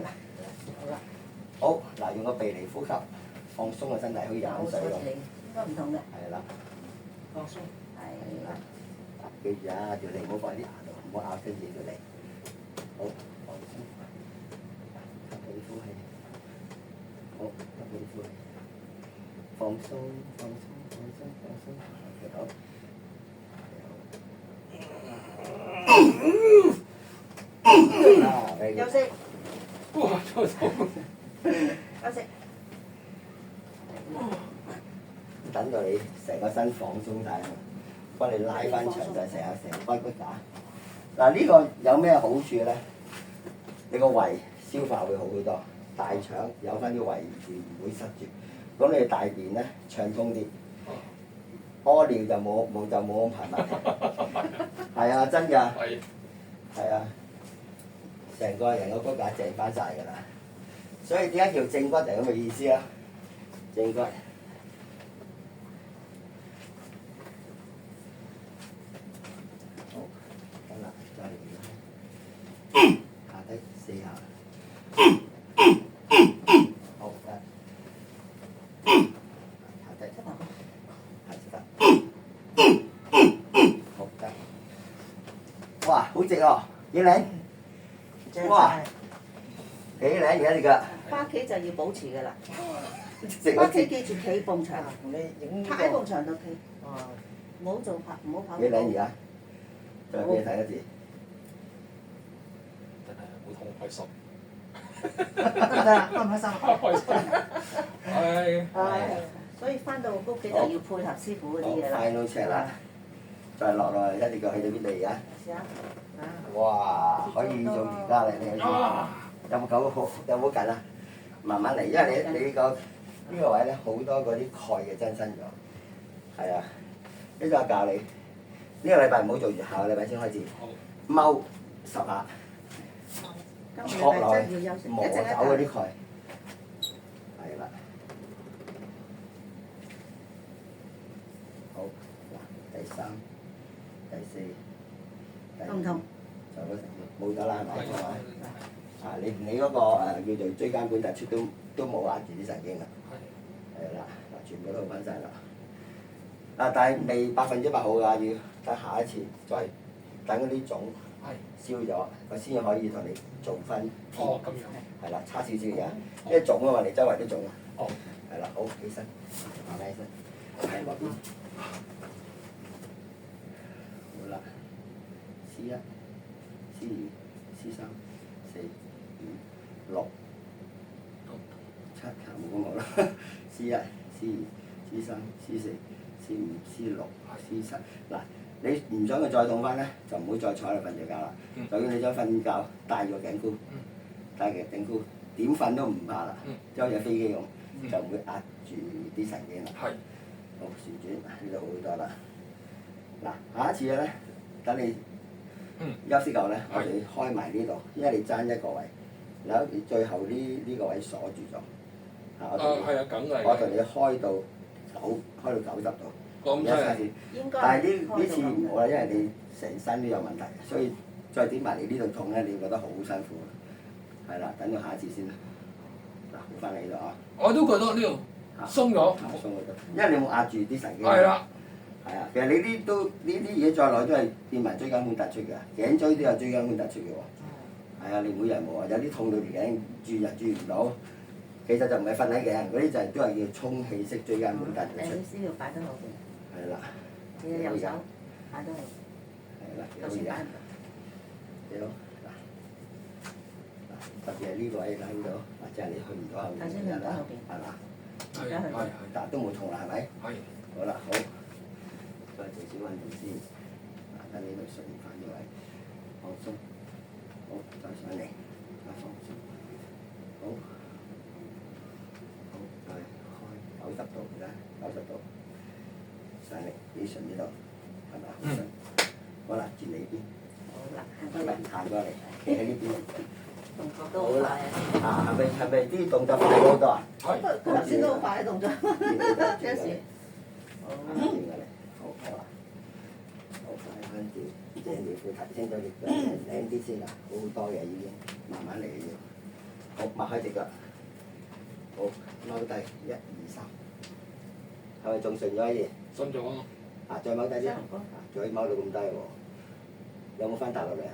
啦，好啦，好，嗱，用個鼻嚟呼吸，放鬆個身體，好似飲我坐水咁。住你，應該唔痛嘅。係啦，放鬆。係啦，記住啊，條脷唔好放喺啲牙度，唔好咬親自己條脷。好，放鬆，吸氣呼氣。好，吸氣呼氣。放鬆，放鬆，放鬆，放鬆。好。休息，哇！真係痛。休息。等到你成個身放鬆晒，幫你拉翻長就成個骨架。嗱，呢個有咩好處咧？你個胃消化會好好多，大腸有翻啲位置唔會塞住，咁你大便咧暢通啲，屙尿就冇咁頻密。係啊，真㗎。係啊，成個人個骨架正翻晒㗎啦。所以點解叫正骨就係咁嘅意思啦。正骨。好，得啦，再嚟下低4下。好，得。下低，下次得。好，得。哇，好直喎，幾靚？哇，幾靚而家隻腳。翻屋企就要保持㗎啦，直翻屋企記住企埲牆，同你影呢趴喺埲牆度企，啊，唔好做拍，唔好跑。幾靚而家？再俾你睇一次。真係好痛，開心。得唔得啊？開唔開心啊？開心。係。所以翻到屋企就要配合師傅嗰啲嘢啦。 final check 啦，再落去一隻腳去到邊度而家？試下，哇！可以做瑜伽啦，你有冇夠好？有冇緊啊？慢慢嚟，因為你個呢個位咧好多嗰啲鈣嘅增生咗。係啊，呢個教你，呢個禮拜唔好做住，下個禮拜先開始。踎10下，今戳落個禮拜真去要休息，磨走嗰啲鈣。係啦，好，嗱，第三、第四、第痛唔痛？就嗰冇咗啦，係咪？係啊啊，你嗰個叫做椎間盤突出都冇壓住啲神經啦。係啦，嗱，全部都好翻晒啦。但係未100%好㗎，要等下一次再等嗰啲腫燒咗，佢先可以同你做翻。哦，咁樣。係啦，差少少嘅，因為腫啊嘛，你周圍都腫啊。哦。係啦，好，起身，行起身，喺嗰邊。好啦，C1、C2、C3、4、5、6、7，冇咁好啦。C1、C2、C3、C4、C5、C6、C7。嗱，你唔想佢再痛翻咧，就唔好再坐喺度瞓著覺啦。就算你想瞓覺，戴個頸箍，戴個頸箍，點瞓都唔怕啦，即係好似飛機咁，就唔會壓住啲神經啦。係。好，旋轉，呢度好多啦。嗱，下一次咧，等你休息夠咧，我哋開埋呢度，因為你爭一個位，然後最後呢個位鎖住咗。係啊，梗係。我同你開到90度。咁犀利。但係呢次唔好啦，因為你成身都有問題，所以再點埋你呢度痛咧，你會覺得好辛苦。係啦，等到下一次先啦。嗱，好翻嚟呢度啊！我都覺得呢度鬆咗。鬆咗，因為你冇壓住啲神經。係啦。係啊，其實你呢啲嘢再耐都係變埋椎間盤突出嘅，頸椎都有椎間盤突出嘅喎。係啊，你每日冇啊，有啲痛到條頸轉又轉唔到，其實就唔係瞓喺頸，嗰啲就係都係叫充氣式椎間盤突出。誒，呢度擺得好嘅。係啦。你嘅右手擺得好。係啦，頭先擺唔到。幾好嗱，特別係呢個位睇到，或者係你去唔到後邊嘅人啦，係嘛？係。但都冇痛啦，係咪？係。好啦，好，再做少運動先，嗱，等呢度順翻啲位，放鬆，好，再上嚟，再放鬆，好，好，再開90度而家90度，上嚟，幾順呢度，係咪好順？好啦，轉你呢邊。好啦，行過嚟，企喺呢邊。動作都好好啦快啊！係咪啲動作快咗好多啊？係。佢頭先都好快嘅動作。轉有時。過嚟，好啦，好快翻轉，即係你會提升咗隻腳靚啲先啦，好多嘅已經，慢慢嚟要。好，擘開隻腳，好，踎低，1、2、3，係咪仲順咗一啲？順咗。啊，再踎低啲，仲可以踎到咁低喎。有冇翻大陸嚟啊？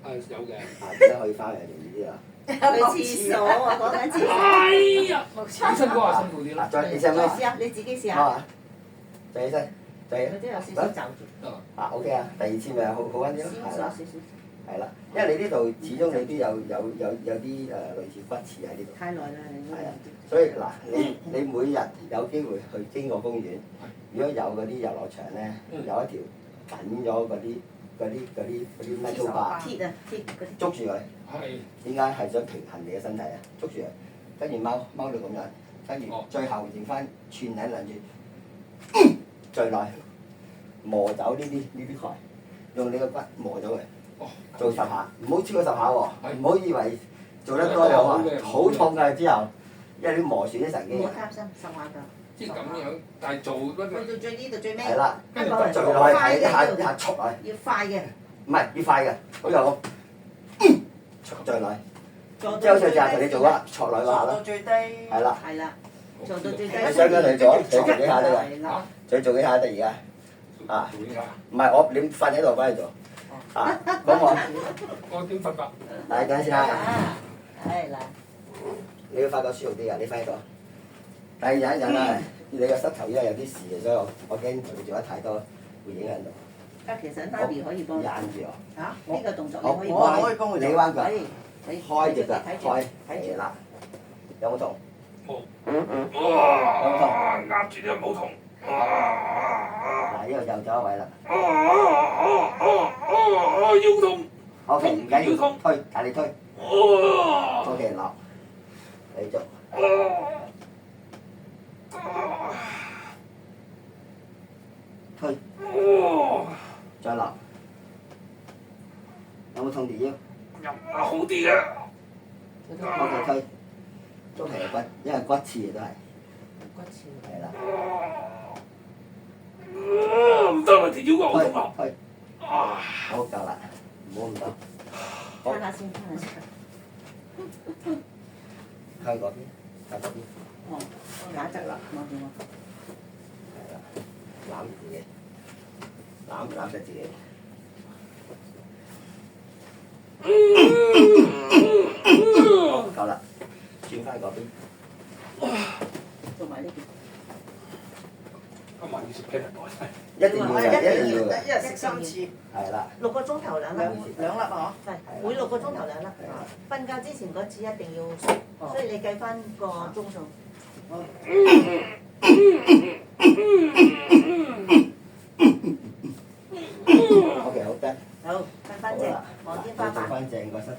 有嘅。而家可以翻嚟容易啲啦。去廁所啊！講緊廁所。哎呀！起身嗰下辛苦啲啦。再你試下試下，你自己試下。啊！再起身，再佢都有少少罩住。OK 啊，第二次咪好翻啲咯，係啦，係啦，因為你呢度始終你都有啲類似骨刺喺呢度。太耐啦，你。係啊，所以嗱，你每日有機會去經過公園，如果有嗰啲遊樂場咧，有一條緊咗嗰啲咩刀把，鐵啊，鐵嗰啲。捉住佢。係。點解係想平衡你嘅身體啊？捉住佢，跟住踎到咁樣，跟住最後剩翻串喺兩轉，最耐磨走呢啲鈣，用你個骨磨咗佢。做10下，唔好超過10下喎，唔好以為做得多就好啊，好痛㗎之後，因為你磨損啲神經。唔好擔心，10下㗎。即係咁樣，但係做乜嘢？去到最呢度最尾。係啦，最耐係一下速啊！要快嘅。唔係要快嘅，好似我最耐。即係好似就係同你做嗰戳耐嗰下咯。到最低。係啦。係啦。做到最低。你想跟佢做，再做幾下得㗎？再做幾下得而家。啊。唔係你瞓喺度翻嚟做。啊，咁我點瞓法？嚟等陣先啦。係啦。你要發覺舒服啲㗎，你瞓喺度。但係忍一忍啦，你個膝頭因為有啲事嘅，所以我驚你做得太多會影響到。其實媽咪可以幫。壓住我。嚇？呢個動作你可以我可以幫佢做。你彎腳。開隻腳，睇住啦。有冇痛？冇。有冇痛？壓住都冇痛。嗱，呢個又走一位啦。腰痛。OK，唔緊要，推，大力推。OK，落，繼續。推。再落。有冇痛條腰？好啲嘅。OK，推。都係骨，因為骨刺都係。骨刺。係啦。腰骨好痛啊！去，啊！好夠啦，唔好咁多。好攤下先，攤下先。向嗰邊，向嗰邊，哦，打側啦，望住我。係啦，攬住自己，攬實自己。好，夠啦，轉翻嗰邊。做埋呢邊。今晚要食 p a n 一定要嘅，一定要嘅，一日食3次係啦， ，6個鐘頭兩粒，兩粒啊係嗬，每6個鐘頭兩粒。係啦。瞓覺之前嗰次一定要食，所以你計翻個鐘數。 OK，好得。好，瞓翻正，望天花板。做翻正個膝頭。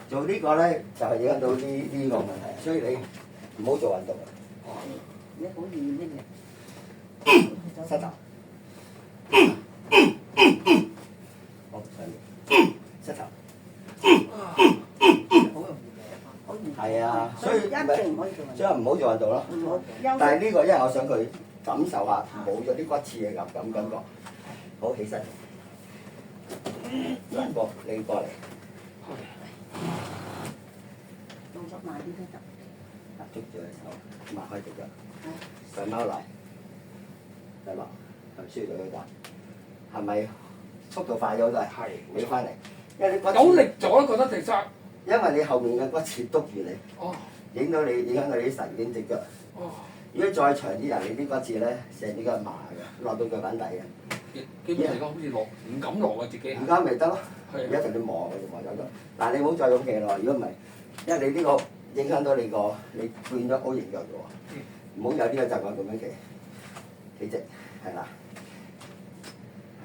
做呢個咧就係影響到呢個問題，所以你唔好做運動啊。你好易呢嘅。膝頭。好，上面。膝頭。好容易嘅。好易。係啊，所以一定唔可以做運動。所以唔好做運動咯。唔好休但係呢個因為我想佢感受下冇咗啲骨刺嘅感覺。好，起身。嗱，你過嚟。動作慢啲都得。捉住隻手，擘開隻腳，上踎嚟，得落，係咪需要做呢個？係咪速度快咗都係？係，你翻嚟，因為你骨有力咗覺得直塞。因為你後面嘅骨刺督住你，哦。影響到你啲神經隻腳。哦。如果再長啲人，你啲骨刺咧成隻腳麻嘅，落到腳板底嘅。基本嚟講，好似落唔敢落啊自己。而家咪得咯，係而家就要磨嘅，磨走咗。但係你唔好再咁騎咯，如果唔係，因為你呢個影響到你變咗 O 型腳嘅喎。唔好有呢個習慣咁樣企直，係啦，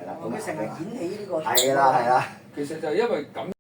係啦。佢成日演起呢個。係啦係啦。其實就係因為咁。